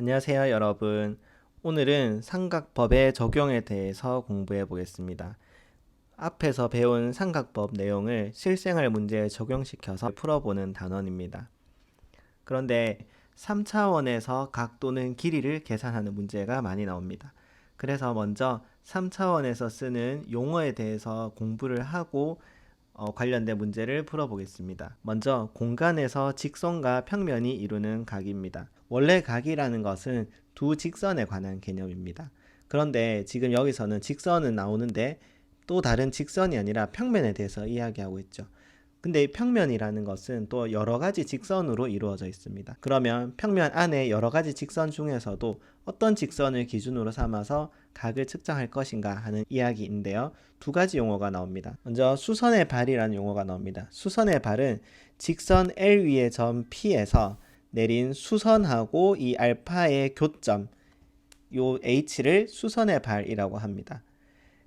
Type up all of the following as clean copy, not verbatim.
안녕하세요, 여러분. 오늘은 삼각법의 적용에 대해서 공부해 보겠습니다. 앞에서 배운 삼각법 내용을 실생활 문제에 적용시켜서 풀어보는 단원입니다. 그런데 3차원에서 각 또는 길이를 계산하는 문제가 많이 나옵니다. 그래서 먼저 3차원에서 쓰는 용어에 대해서 공부를 하고 관련된 문제를 풀어보겠습니다. 먼저 공간에서 직선과 평면이 이루는 각입니다. 원래 각이라는 것은 두 직선에 관한 개념입니다. 그런데 지금 여기서는 직선은 나오는데 또 다른 직선이 아니라 평면에 대해서 이야기하고 있죠. 근데 평면이라는 것은 또 여러 가지 직선으로 이루어져 있습니다. 그러면 평면 안에 여러 가지 직선 중에서도 어떤 직선을 기준으로 삼아서 각을 측정할 것인가 하는 이야기인데요. 두 가지 용어가 나옵니다. 먼저 수선의 발이라는 용어가 나옵니다. 수선의 발은 직선 L 위의 점 P에서 내린 수선하고 이 알파의 교점 요 H를 수선의 발이라고 합니다.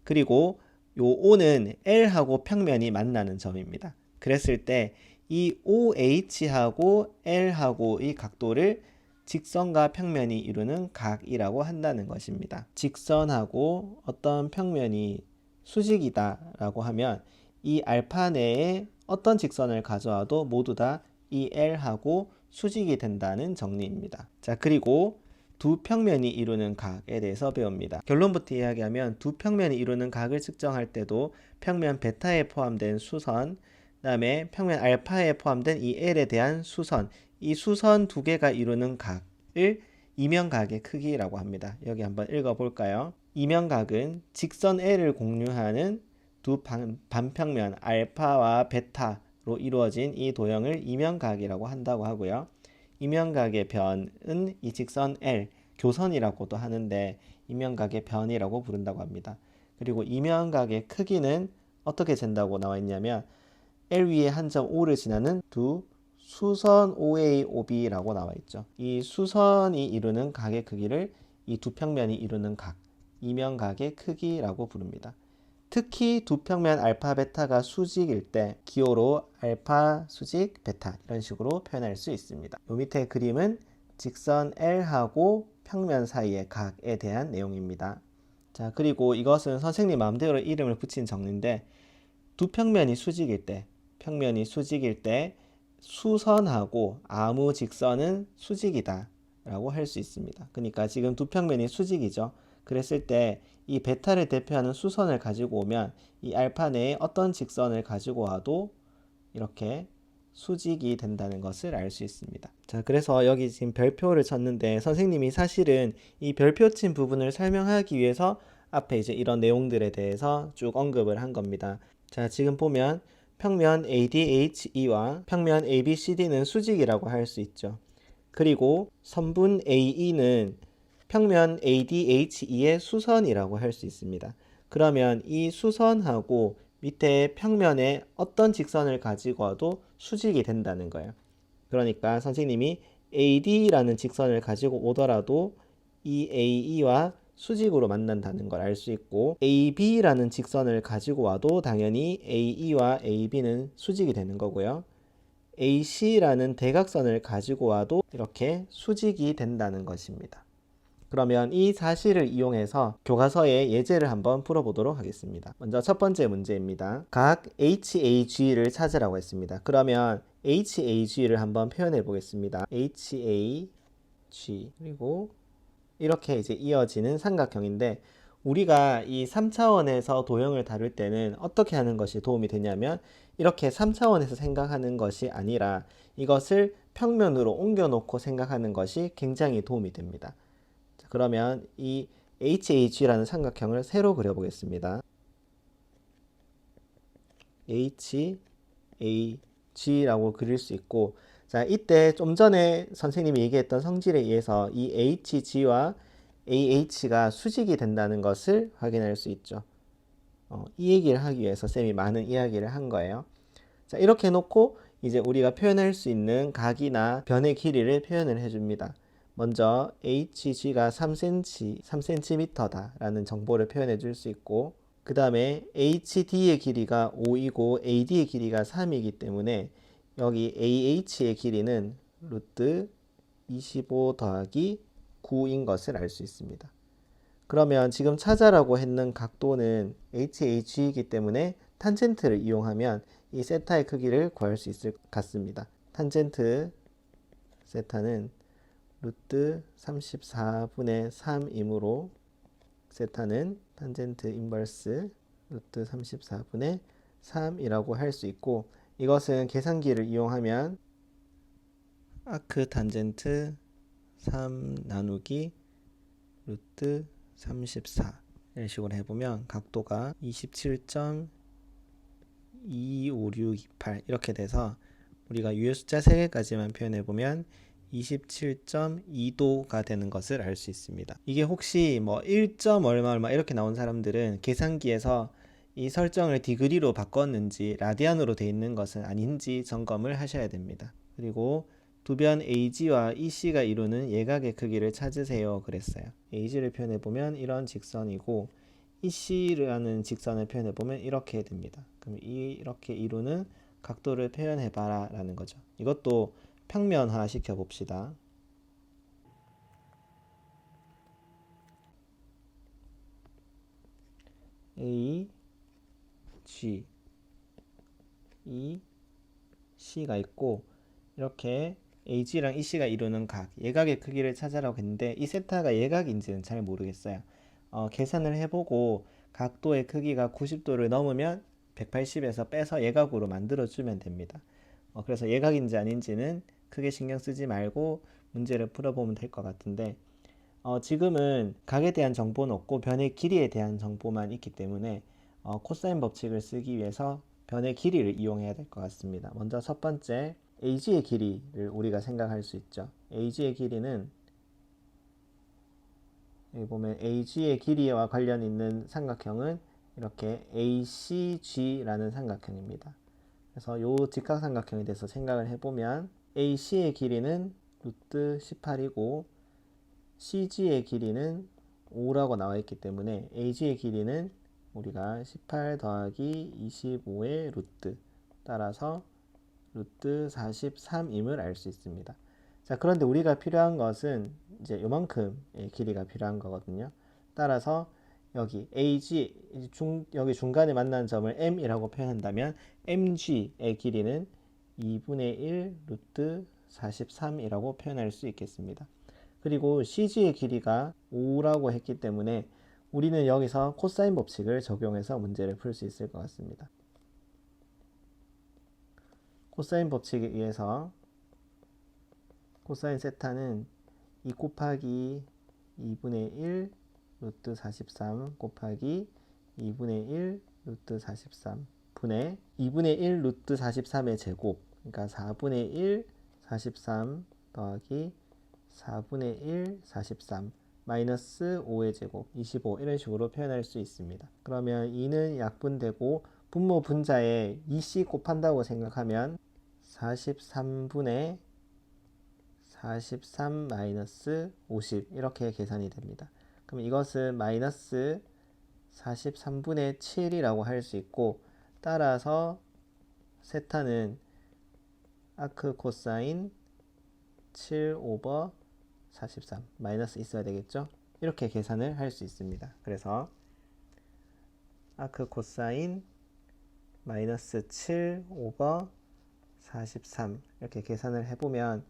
그리고 요 O는 L하고 평면이 만나는 점입니다. 그랬을 때 이 OH하고 L하고 이 각도를 직선과 평면이 이루는 각이라고 한다는 것입니다. 직선하고 어떤 평면이 수직이다 라고 하면 이 알파 내에 어떤 직선을 가져와도 모두 다 이 L하고 수직이 된다는 정리입니다. 자, 그리고 두 평면이 이루는 각에 대해서 배웁니다. 결론부터 이야기하면 두 평면이 이루는 각을 측정할 때도 평면 베타에 포함된 수선, 그 다음에 평면 알파에 포함된 이 L에 대한 수선, 이 수선 두 개가 이루는 각을 이면각의 크기라고 합니다. 여기 한번 읽어볼까요? 이면각은 직선 L을 공유하는 두 반평면 알파와 베타로 이루어진 이 도형을 이면각이라고 한다고 하고요. 이면각의 변은 이 직선 L, 교선이라고도 하는데 이면각의 변이라고 부른다고 합니다. 그리고 이면각의 크기는 어떻게 잰다고 나와 있냐면 L 위에 한 점 O를 지나는 두 수선 OA, OB라고 나와 있죠. 이 수선이 이루는 각의 크기를 이 두 평면이 이루는 각, 이면각의 크기라고 부릅니다. 특히 두 평면 알파 베타가 수직일 때 기호로 알파 수직 베타 이런 식으로 표현할 수 있습니다. 요 밑에 그림은 직선 L하고 평면 사이의 각에 대한 내용입니다. 자, 그리고 이것은 선생님 마음대로 이름을 붙인 정리인데 두 평면이 수직일 때 수선하고 아무 직선은 수직이다 라고 할 수 있습니다. 그러니까 지금 두 평면이 수직이죠. 그랬을 때 이 베타를 대표하는 수선을 가지고 오면 이 알파 내에 어떤 직선을 가지고 와도 이렇게 수직이 된다는 것을 알 수 있습니다. 자, 그래서 여기 지금 별표를 쳤는데 선생님이 사실은 이 별표 친 부분을 설명하기 위해서 앞에 이제 이런 내용들에 대해서 쭉 언급을 한 겁니다. 자, 지금 보면 평면 ADHE와 평면 ABCD는 수직이라고 할 수 있죠. 그리고 선분 AE는 평면 ADHE의 수선이라고 할 수 있습니다. 그러면 이 수선하고 밑에 평면에 어떤 직선을 가지고 와도 수직이 된다는 거예요. 그러니까 선생님이 AD라는 직선을 가지고 오더라도 이 AE와 수직으로 만난다는 걸 알 수 있고 AB라는 직선을 가지고 와도 당연히 AE와 AB는 수직이 되는 거고요. AC라는 대각선을 가지고 와도 이렇게 수직이 된다는 것입니다. 그러면 이 사실을 이용해서 교과서의 예제를 한번 풀어보도록 하겠습니다. 먼저 첫 번째 문제입니다. 각 HAG를 찾으라고 했습니다. 그러면 HAG를 한번 표현해 보겠습니다. HAG 그리고 이렇게 이제 이어지는 삼각형인데 우리가 이 3차원에서 도형을 다룰 때는 어떻게 하는 것이 도움이 되냐면 이렇게 3차원에서 생각하는 것이 아니라 이것을 평면으로 옮겨 놓고 생각하는 것이 굉장히 도움이 됩니다. 자, 그러면 이 HH라는 삼각형을 새로 그려보겠습니다. HAG라고 그릴 수 있고 자, 이때 좀 전에 선생님이 얘기했던 성질에 의해서 이 HG와 AH가 수직이 된다는 것을 확인할 수 있죠. 이 얘기를 하기 위해서 쌤이 많은 이야기를 한 거예요. 자, 이렇게 해놓고 이제 우리가 표현할 수 있는 각이나 변의 길이를 표현을 해줍니다. 먼저 HG가 3cm다 라는 정보를 표현해 줄 수 있고 그 다음에 HD의 길이가 5이고 AD의 길이가 3이기 때문에 여기 AH의 길이는 루트 25 더하기 9인 것을 알 수 있습니다. 그러면 지금 찾아라고 했는 각도는 HH이기 때문에 탄젠트를 이용하면 이 세타의 크기를 구할 수 있을 것 같습니다. 탄젠트 세타는 루트 34분의 3이므로 세타는 탄젠트 인버스 루트 34분의 3이라고 할 수 있고, 이것은 계산기를 이용하면 아크 탄젠트 3 나누기 루트 34 이런 식으로 해보면 각도가 27.25628 이렇게 돼서 우리가 유효 숫자 3개까지만 표현해보면 27.2도가 되는 것을 알 수 있습니다. 이게 혹시 뭐 1. 얼마 이렇게 나온 사람들은 계산기에서 이 설정을 디그리로 바꿨는지 라디안으로 되어 있는 것은 아닌지 점검을 하셔야 됩니다. 그리고 두 변 AG와 EC가 이루는 예각의 크기를 찾으세요 그랬어요. AG를 표현해보면 이런 직선이고 EC라는 직선을 표현해보면 이렇게 됩니다. 그럼 이렇게 이루는 각도를 표현해봐라 라는 거죠. 이것도 평면화 시켜봅시다. A, G, E, C가 있고 이렇게 AG랑 EC가 이루는 각, 예각의 크기를 찾으라고 했는데 이 세타가 예각인지는 잘 모르겠어요. 계산을 해보고 각도의 크기가 90도를 넘으면 180에서 빼서 예각으로 만들어주면 됩니다. 그래서 예각인지 아닌지는 크게 신경 쓰지 말고 문제를 풀어보면 될 것 같은데, 지금은 각에 대한 정보는 없고 변의 길이에 대한 정보만 있기 때문에 코사인 법칙을 쓰기 위해서 변의 길이를 이용해야 될 것 같습니다. 먼저 첫 번째 AG의 길이를 우리가 생각할 수 있죠. AG의 길이는 여기 보면 AG의 길이와 관련 있는 삼각형은 이렇게 ACG라는 삼각형입니다. 그래서 이 직각삼각형에 대해서 생각을 해보면 AC의 길이는 루트 18이고 CG의 길이는 5라고 나와 있기 때문에 AG의 길이는 우리가 18 더하기 25의 루트, 따라서 루트 43임을 알 수 있습니다. 자, 그런데 우리가 필요한 것은 이제 요만큼의 길이가 필요한 거거든요. 따라서 여기 AG, 여기 중간에 만나는 점을 M이라고 표현한다면 MG의 길이는 2분의 1 루트 43이라고 표현할 수 있겠습니다. 그리고 CG의 길이가 5라고 했기 때문에 우리는 여기서 코사인 법칙을 적용해서 문제를 풀 수 있을 것 같습니다. 코사인 법칙에 의해서 코사인 세타는 2 곱하기 2분의 1 루트 43 곱하기 2분의 1 루트 43 분의 2분의 1 루트 43의 제곱, 그러니까 4분의 1 43 더하기 4분의 1 43 마이너스 5의 제곱 25 이런 식으로 표현할 수 있습니다. 그러면 2는 약분되고 분모 분자에 2씩 곱한다고 생각하면 43분의 43 마이너스 50 이렇게 계산이 됩니다. 그럼 이것은 마이너스 43분의 7이라고 할 수 있고, 따라서 세타는 아크 코사인 7 오버 43 마이너스 있어야 되겠죠? 이렇게 계산을 할 수 있습니다. 그래서 아크 코사인 마이너스 7 오버 43 이렇게 계산을 해보면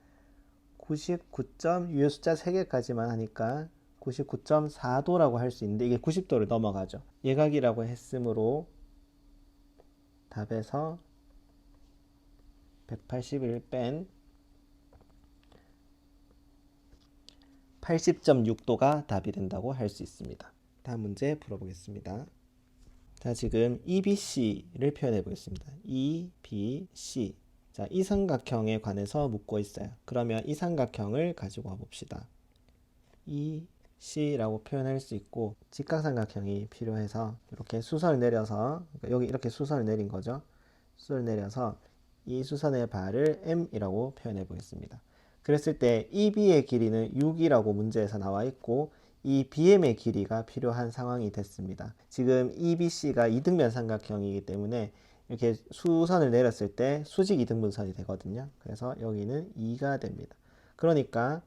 99점, 유효 숫자 3개까지만 하니까 99.4도라고 할 수 있는데 이게 90도를 넘어가죠. 예각이라고 했으므로 답에서 181 뺀 80.6도가 답이 된다고 할 수 있습니다. 다음 문제 풀어보겠습니다. 자, 지금 EBC를 표현해 보겠습니다. EBC. 자, 이 삼각형에 관해서 묻고 있어요. 그러면 이 삼각형을 가지고 와봅시다. EC라고 표현할 수 있고 직각삼각형이 필요해서 이렇게 수선을 내려서, 여기 이렇게 수선을 내린 거죠. 수선을 내려서 이 수선의 발을 M이라고 표현해 보겠습니다. 그랬을 때 EB의 길이는 6이라고 문제에서 나와 있고 이 BM의 길이가 필요한 상황이 됐습니다. 지금 EBC가 이등변 삼각형이기 때문에 이렇게 수선을 내렸을 때 수직 이등분선이 되거든요. 그래서 여기는 2가 됩니다. 그러니까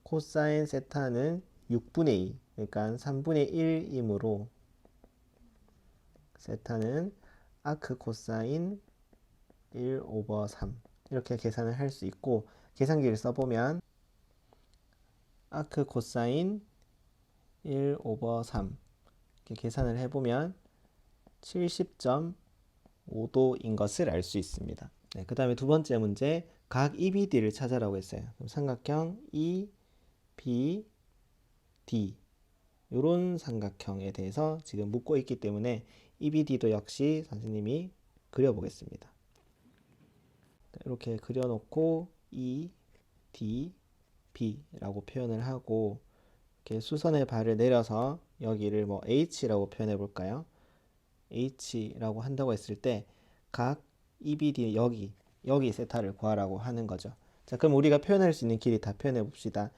코사인 세타는 6분의 2, 그러니까 3분의 1이므로 세타는 아크 코사인 1 오버 3 이렇게 계산을 할 수 있고, 계산기를 써보면 아크 코사인 1 오버 3 이렇게 계산을 해보면 70.5도인 것을 알 수 있습니다. 네, 그 다음에 두 번째 문제, 각 EBD를 찾아라고 했어요. 그럼 삼각형 EBD 이런 삼각형에 대해서 지금 묻고 있기 때문에 EBD도 역시 선생님이 그려보겠습니다. 이렇게 그려놓고 E, D, B라고 표현을 하고, 이렇게 수선의 발을 내려서 여기를 뭐 H라고 표현해 볼까요? H라고 한다고 했을 때 각 EBD 여기 세타를 구하라고 하는 거죠. 자, 그럼 우리가 표현할 수 있는 길이 다 표현해 봅시다.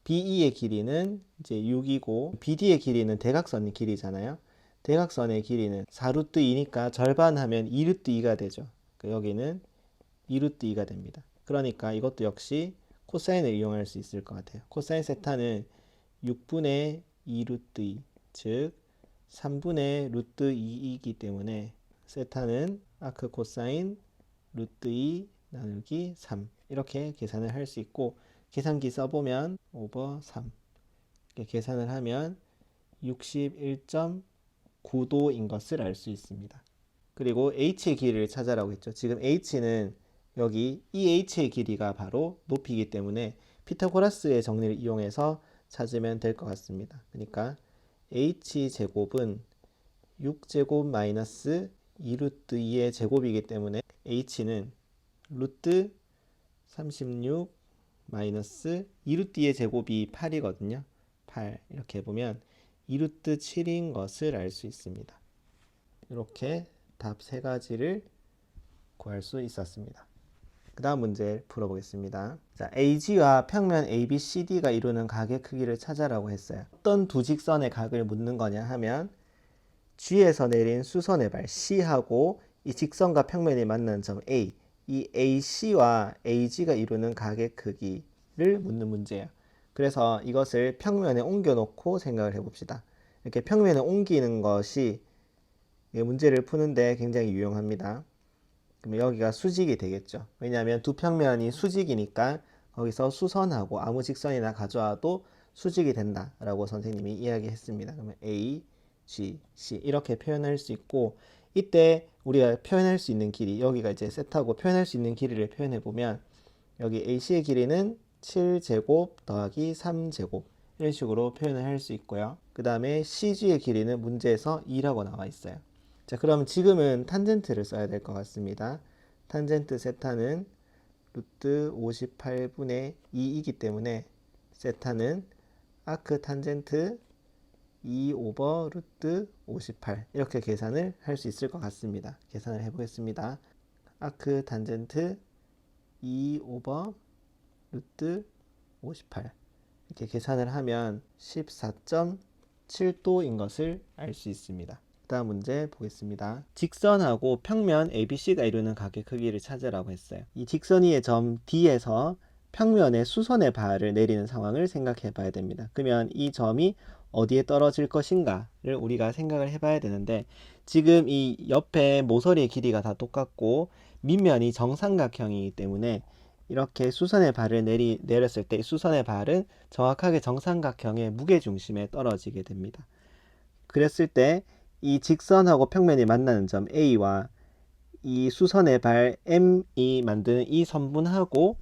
BE의 길이는 이제 6이고 BD의 길이는 대각선의 길이잖아요. 대각선의 길이는 4루트 2니까 절반하면 2루트 2가 되죠. 여기는 2루트 2가 됩니다. 그러니까 이것도 역시 코사인을 이용할 수 있을 것 같아요. 코사인 세타는 6분의 2루트 2, 즉 3분의 루트 2이기 때문에 세타는 아크 코사인 루트 2 나누기 3 이렇게 계산을 할 수 있고, 계산기 써보면 오버 3 이렇게 계산을 하면 61.9도인 것을 알 수 있습니다. 그리고 H의 길이를 찾아라고 했죠. 지금 H는 여기 이 H의 길이가 바로 높이이기 때문에 피타고라스의 정리를 이용해서 찾으면 될 것 같습니다. 그러니까 H제곱은 6제곱 마이너스 2루트 2의 제곱이기 때문에 H는 루트 36 마이너스 2루트 2의 제곱이 8이거든요. 8 이렇게 해보면 2루트 7인 것을 알 수 있습니다. 이렇게 답 세 가지를 구할 수 있었습니다. 그 다음 문제 풀어보겠습니다. 자, AG와 평면 ABCD가 이루는 각의 크기를 찾아라고 했어요. 어떤 두 직선의 각을 묻는 거냐 하면 G에서 내린 수선의 발 C하고 이 직선과 평면이 만나는 점 A, 이 AC와 AG가 이루는 각의 크기를 묻는 문제예요. 그래서 이것을 평면에 옮겨 놓고 생각을 해봅시다. 이렇게 평면에 옮기는 것이 문제를 푸는데 굉장히 유용합니다. 그럼 여기가 수직이 되겠죠. 왜냐하면 두 평면이 수직이니까 거기서 수선하고 아무 직선이나 가져와도 수직이 된다라고 선생님이 이야기했습니다. 그러면 A, G, C 이렇게 표현할 수 있고, 이때 우리가 표현할 수 있는 길이, 여기가 이제 세타고 표현할 수 있는 길이를 표현해 보면 여기 AC의 길이는 7제곱 더하기 3제곱 이런 식으로 표현을 할 수 있고요. 그 다음에 CG의 길이는 문제에서 2라고 나와 있어요. 자, 그럼 지금은 탄젠트를 써야 될 것 같습니다. 탄젠트 세타는 루트 58분의 2이기 때문에 세타는 아크 탄젠트 2 오버 루트 58 이렇게 계산을 할 수 있을 것 같습니다. 계산을 해보겠습니다. 아크 탄젠트 2 오버 루트 58 이렇게 계산을 하면 14.7도인 것을 알 수 있습니다. 다음 문제 보겠습니다. 직선하고 평면 ABC가 이루는 각의 크기를 찾으라고 했어요. 이 직선 위의 점 D에서 평면에 수선의 발을 내리는 상황을 생각해 봐야 됩니다. 그러면 이 점이 어디에 떨어질 것인가를 우리가 생각을 해봐야 되는데, 지금 이 옆에 모서리의 길이가 다 똑같고 밑면이 정삼각형이기 때문에 이렇게 수선의 발을 내렸을 때 수선의 발은 정확하게 정삼각형의 무게중심에 떨어지게 됩니다. 그랬을 때 이 직선하고 평면이 만나는 점 A와 이 수선의 발 M이 만드는 이 선분하고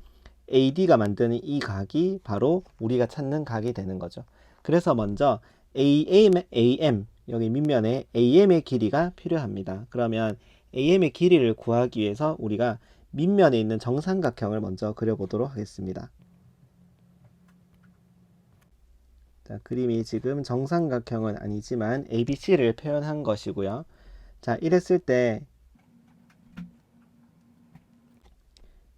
AD가 만드는 이 각이 바로 우리가 찾는 각이 되는 거죠. 그래서 먼저 AM 여기 밑면에 AM의 길이가 필요합니다. 그러면 AM의 길이를 구하기 위해서 우리가 밑면에 있는 정삼각형을 먼저 그려보도록 하겠습니다. 자, 그림이 지금 정삼각형은 아니지만 ABC를 표현한 것이고요. 자, 이랬을 때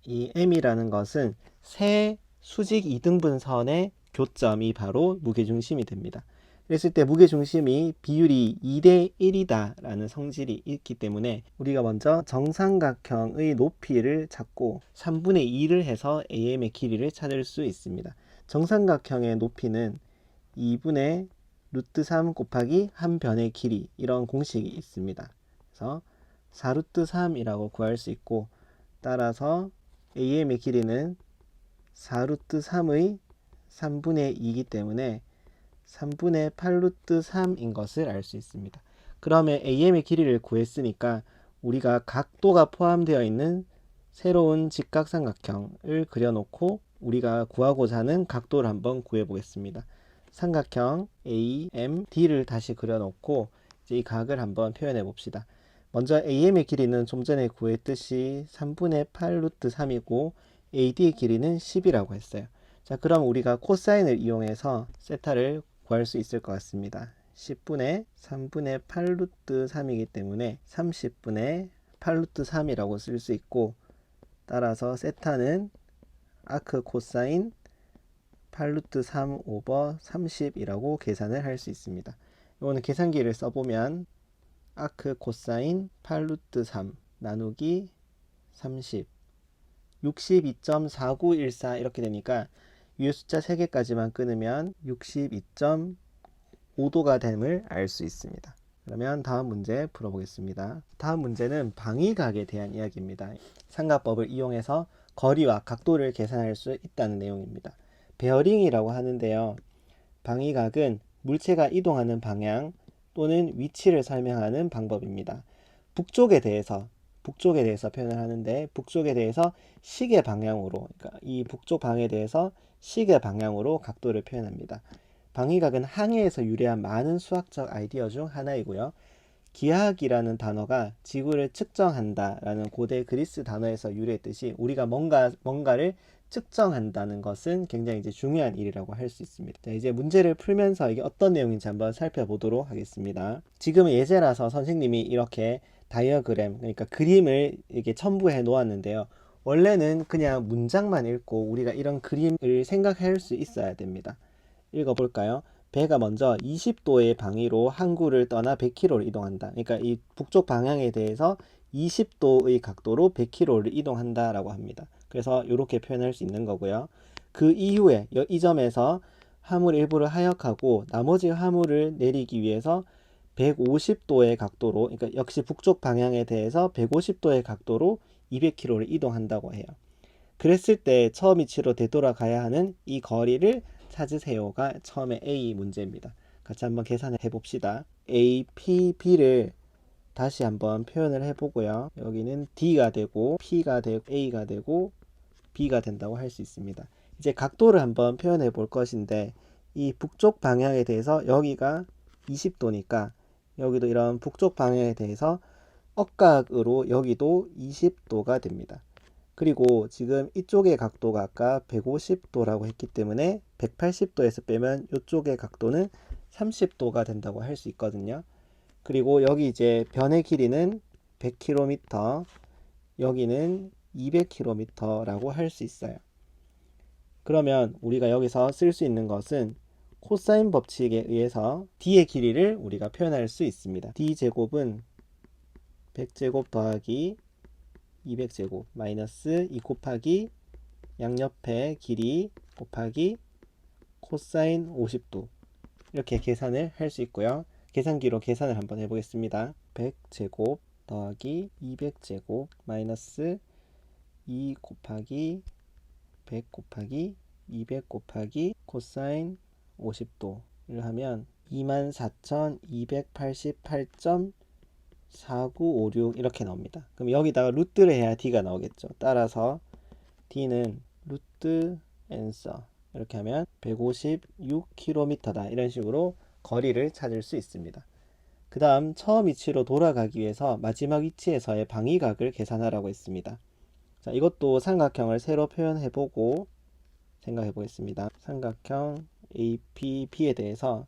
이 M이라는 것은 세 수직 이등분선의 교점이 바로 무게중심이 됩니다. 그랬을 때 무게중심이 비율이 2대 1이다 라는 성질이 있기 때문에 우리가 먼저 정삼각형의 높이를 찾고 3분의 2를 해서 AM의 길이를 찾을 수 있습니다. 정삼각형의 높이는 2분의 루트 3 곱하기 한 변의 길이, 이런 공식이 있습니다. 그래서 4루트 3이라고 구할 수 있고, 따라서 AM의 길이는 4루트 3의 3분의 2이기 때문에 3분의 8루트 3인 것을 알 수 있습니다. 그러면 AM의 길이를 구했으니까 우리가 각도가 포함되어 있는 새로운 직각삼각형을 그려놓고 우리가 구하고자 하는 각도를 한번 구해보겠습니다. 삼각형 AMD를 다시 그려놓고 이제 이 각을 한번 표현해 봅시다. 먼저 AM의 길이는 좀 전에 구했듯이 3분의 8루트 3이고 AD의 길이는 10이라고 했어요. 자, 그럼 우리가 코사인을 이용해서 세타를 구할 수 있을 것 같습니다. 10분의 3분의 8루트 3이기 때문에 30분의 8루트 3이라고 쓸 수 있고, 따라서 세타는 아크 코사인 8루트 3 오버 30이라고 계산을 할 수 있습니다. 이거는 계산기를 써보면 아크 코사인 8루트 3 나누기 30 62.4914 이렇게 되니까 위에 숫자 3개까지만 끊으면 62.5도가 됨을 알 수 있습니다. 그러면 다음 문제 풀어보겠습니다. 다음 문제는 방위각에 대한 이야기입니다. 삼각법을 이용해서 거리와 각도를 계산할 수 있다는 내용입니다. 베어링이라고 하는데요. 방위각은 물체가 이동하는 방향 또는 위치를 설명하는 방법입니다. 북쪽에 대해서 표현을 하는데, 북쪽에 대해서 시계 방향으로, 그러니까 이 북쪽 방에 대해서 시계 방향으로 각도를 표현합니다. 방위각은 항해에서 유래한 많은 수학적 아이디어 중 하나이고요. 기하학이라는 단어가 지구를 측정한다라는 고대 그리스 단어에서 유래했듯이 우리가 뭔가를 측정한다는 것은 굉장히 이제 중요한 일이라고 할 수 있습니다. 자, 이제 문제를 풀면서 이게 어떤 내용인지 한번 살펴보도록 하겠습니다. 지금은 예제라서 선생님이 이렇게 다이어그램, 그러니까 그림을 이렇게 첨부해 놓았는데요. 원래는 그냥 문장만 읽고 우리가 이런 그림을 생각할 수 있어야 됩니다. 읽어볼까요? 배가 먼저 20도의 방위로 항구를 떠나 100km를 이동한다. 그러니까 이 북쪽 방향에 대해서 20도의 각도로 100km를 이동한다 라고 합니다. 그래서 이렇게 표현할 수 있는 거고요. 그 이후에 이 점에서 화물 일부를 하역하고 나머지 화물을 내리기 위해서 150도의 각도로, 그러니까 역시 북쪽 방향에 대해서 150도의 각도로 200km를 이동한다고 해요. 그랬을 때 처음 위치로 되돌아가야 하는 이 거리를 찾으세요가 처음에 A 문제입니다. 같이 한번 계산을 해봅시다. A, P, B를 다시 한번 표현을 해보고요. 여기는 D가 되고 P가 되고 A가 되고 B가 된다고 할 수 있습니다. 이제 각도를 한번 표현해 볼 것인데, 이 북쪽 방향에 대해서 여기가 20도니까 여기도 이런 북쪽 방향에 대해서 억각으로 여기도 20도가 됩니다. 그리고 지금 이쪽의 각도가 아까 150도라고 했기 때문에 180도에서 빼면 이쪽의 각도는 30도가 된다고 할 수 있거든요. 그리고 여기 이제 변의 길이는 100km, 여기는 200km라고 할 수 있어요. 그러면 우리가 여기서 쓸 수 있는 것은 코사인 법칙에 의해서 D의 길이를 우리가 표현할 수 있습니다. D제곱은 100제곱 더하기 200제곱 마이너스 2 곱하기 양옆의 길이 곱하기 코사인 50도, 이렇게 계산을 할 수 있고요. 계산기로 계산을 한번 해보겠습니다. 100제곱 더하기 200제곱 마이너스 2 곱하기 100 곱하기 200 곱하기 코사인 50도를 하면 24,288.4956 이렇게 나옵니다. 그럼 여기다가 루트를 해야 D가 나오겠죠. 따라서 D는 루트 앤서 이렇게 하면 156km다. 이런 식으로 거리를 찾을 수 있습니다. 그 다음 처음 위치로 돌아가기 위해서 마지막 위치에서의 방위각을 계산하라고 했습니다. 자, 이것도 삼각형을 새로 표현해보고 생각해 보겠습니다. 삼각형 APB에 대해서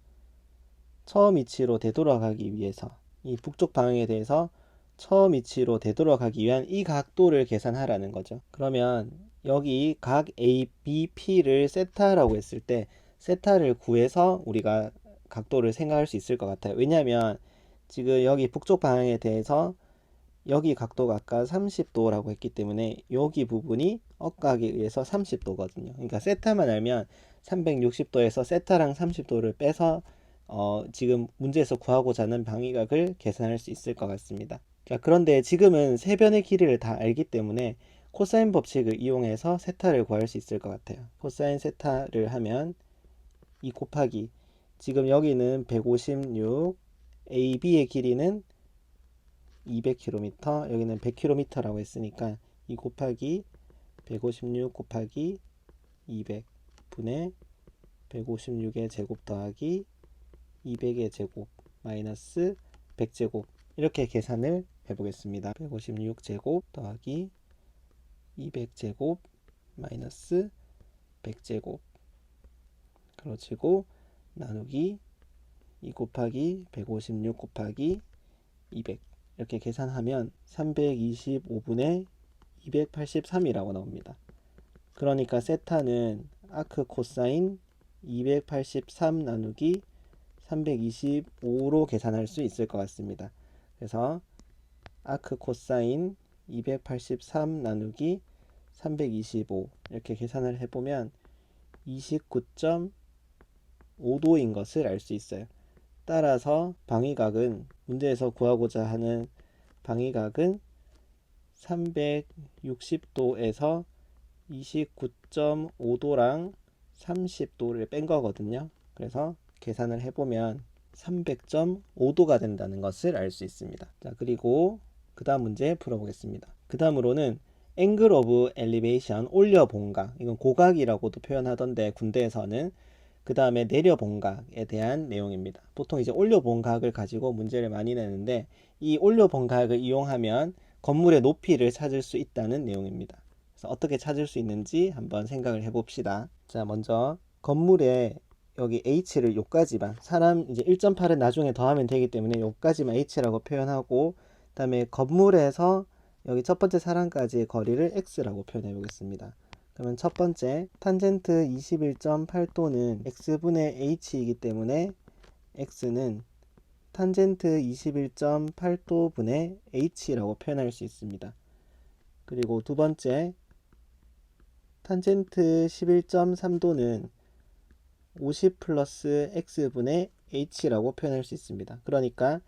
처음 위치로 되돌아가기 위해서 이 북쪽 방향에 대해서 처음 위치로 되돌아가기 위한 이 각도를 계산하라는 거죠. 그러면 여기 각 ABP를 세타라고 했을 때 세타를 구해서 우리가 각도를 생각할 수 있을 것 같아요. 왜냐하면 지금 여기 북쪽 방향에 대해서 여기 각도가 아까 30도라고 했기 때문에 여기 부분이 억각에 의해서 30도거든요. 그러니까 세타만 알면 360도에서 세타랑 30도를 빼서 지금 문제에서 구하고자 하는 방위각을 계산할 수 있을 것 같습니다. 자, 그런데 지금은 세 변의 길이를 다 알기 때문에 코사인 법칙을 이용해서 세타를 구할 수 있을 것 같아요. 코사인 세타를 하면 2 곱하기, 지금 여기는 156, AB의 길이는 200km, 여기는 100km라고 했으니까 2 곱하기 156 곱하기 200 분의 156의 제곱 더하기 200의 제곱 마이너스 100제곱, 이렇게 계산을 해보겠습니다. 156제곱 더하기 200제곱 마이너스 100제곱 가로치고 나누기 2 곱하기 156 곱하기 200, 이렇게 계산하면 325분의 283이라고 나옵니다. 그러니까 세타는 아크 코사인 283 나누기 325로 계산할 수 있을 것 같습니다. 그래서 아크 코사인 283 나누기 325 이렇게 계산을 해보면 29.5도인 것을 알 수 있어요. 따라서 방위각은, 문제에서 구하고자 하는 방위각은 360도에서 29.5도랑 30도를 뺀 거거든요. 그래서 계산을 해보면 300.5도가 된다는 것을 알 수 있습니다. 자, 그리고 그 다음 문제 풀어보겠습니다. 그 다음으로는 angle of elevation, 올려본 각, 이건 고각이라고도 표현하던데 군대에서는, 그 다음에 내려본 각에 대한 내용입니다. 보통 이제 올려본 각을 가지고 문제를 많이 내는데, 이 올려본 각을 이용하면 건물의 높이를 찾을 수 있다는 내용입니다. 그래서 어떻게 찾을 수 있는지 한번 생각을 해봅시다. 자, 먼저 건물에 여기 h를 요까지만, 사람 이제 1.8은 나중에 더하면 되기 때문에 요까지만 h라고 표현하고, 그 다음에 건물에서 여기 첫 번째 사람까지의 거리를 x라고 표현해 보겠습니다. 그러면 첫 번째 탄젠트 21.8도는 x분의 h이기 때문에 x는 탄젠트 21.8도 분의 h라고 표현할 수 있습니다. 그리고 두 번째 탄젠트 11.3도는 50 플러스 x분의 h라고 표현할 수 있습니다. 그러니까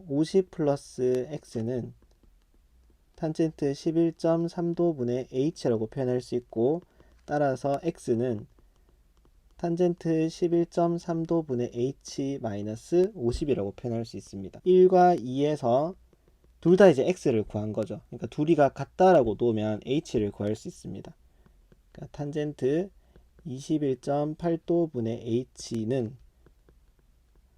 50 플러스 x는 탄젠트 11.3도 분의 h라고 표현할 수 있고, 따라서 x는 탄젠트 11.3도 분의 h 마이너스 50이라고 표현할 수 있습니다. 1과 2에서 둘 다 이제 x를 구한 거죠. 그러니까 둘이가 같다라고 놓으면 h를 구할 수 있습니다. 그러니까 탄젠트 21.8도 분의 h는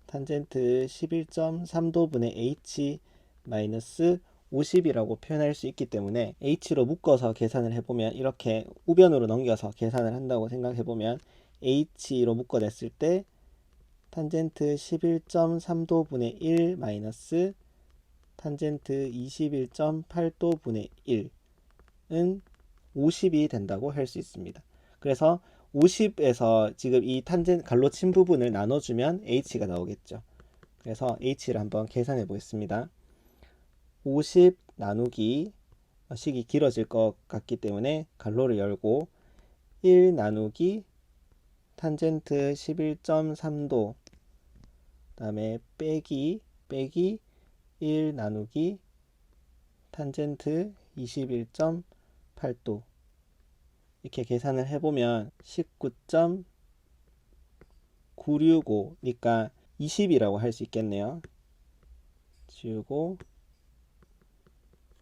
탄젠트 11.3도 분의 h 마이너스 50이라고 표현할 수 있기 때문에 h로 묶어서 계산을 해보면, 이렇게 우변으로 넘겨서 계산을 한다고 생각해보면 h로 묶어냈을 때 탄젠트 11.3도 분의 1 마이너스 탄젠트 21.8도 분의 1은 50이 된다고 할 수 있습니다. 그래서 50에서 지금 이 탄젠트 갈로 친 부분을 나눠주면 h가 나오겠죠. 그래서 h를 한번 계산해 보겠습니다. 50 나누기, 식이 길어질 것 같기 때문에 갈로를 열고 1 나누기 탄젠트 11.3도, 그 다음에 빼기 1 나누기 탄젠트 21.8도, 이렇게 계산을 해보면 19.965니까 20이라고 할 수 있겠네요. 지우고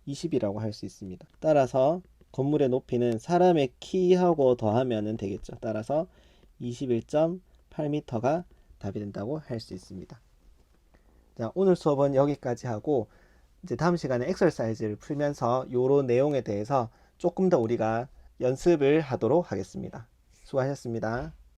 20이라고 할 수 있습니다. 따라서 건물의 높이는 사람의 키하고 더하면 되겠죠. 따라서 21.8m가 답이 된다고 할 수 있습니다. 자, 오늘 수업은 여기까지 하고, 이제 다음 시간에 엑서사이즈를 풀면서 요런 내용에 대해서 조금 더 우리가 연습을 하도록 하겠습니다. 수고하셨습니다.